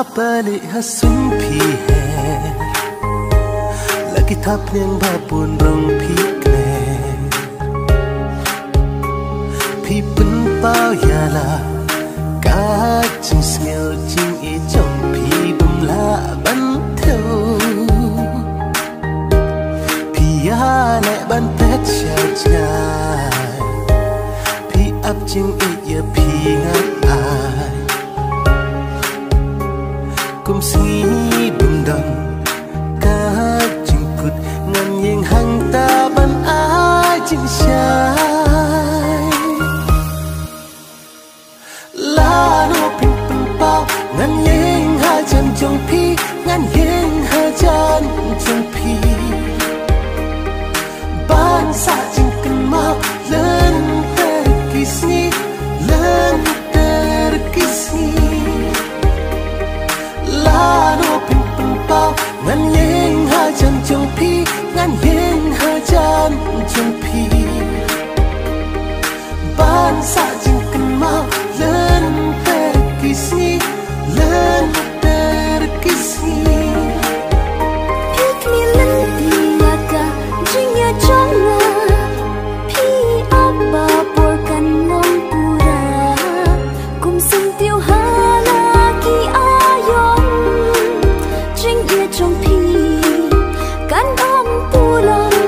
balik hasun piher lagi tap neng babun rong pikler pi pen pao ya la ka ching smell ching e trong pi bum la ban thâu pi ya le ban pet cha cha pi ap ching e ya pi ngat ai kum singi bum dang ka ching kut ngan yeng hang ta ban ai ching shai la no pin pen pao ngan yeng ha chan chong pi ngan yeng ha chan chong pi ban sa ching kan mau len ter kisni len ter kisni la no pin pen pao ngan yeng ha chan chong pi ngan yeng ha chan chong pi ban sa ching kan mau len ter kisni len ter kisni pikni len tiaga jingya jonga pi abba porkan mong pura kum sing tiêu hala ki ayong jingya trong pi kan om pulang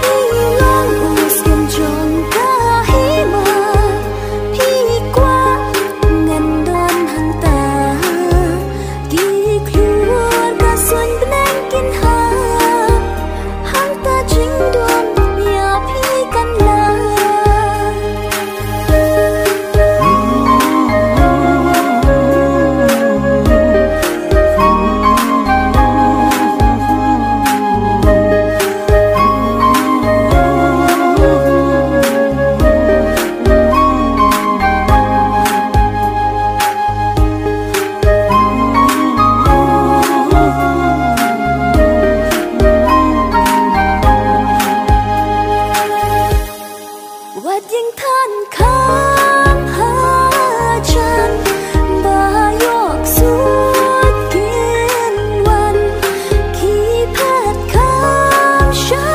pi long us kem jong ka hima pi kwa ngan don hang ta ki kluar ka sun benang kin ha hang ta jing don ya pi kan la wat yang than kham ha chan ba yok suốt kiên wan khi phat kham sha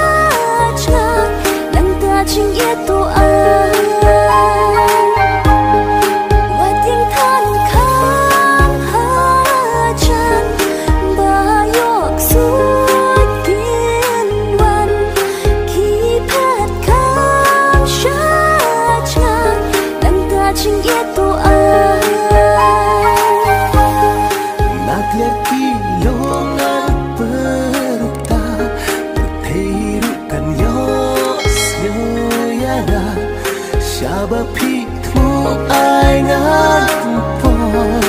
chan lang ta ching ye to ai wat yang than kham ha chan ba yok suốt kiên wan khi phat kham sha chan lang ta ching ye to ai nak laki longan perta berteiru kan yos yoyana syaba pi tu ai ngan pon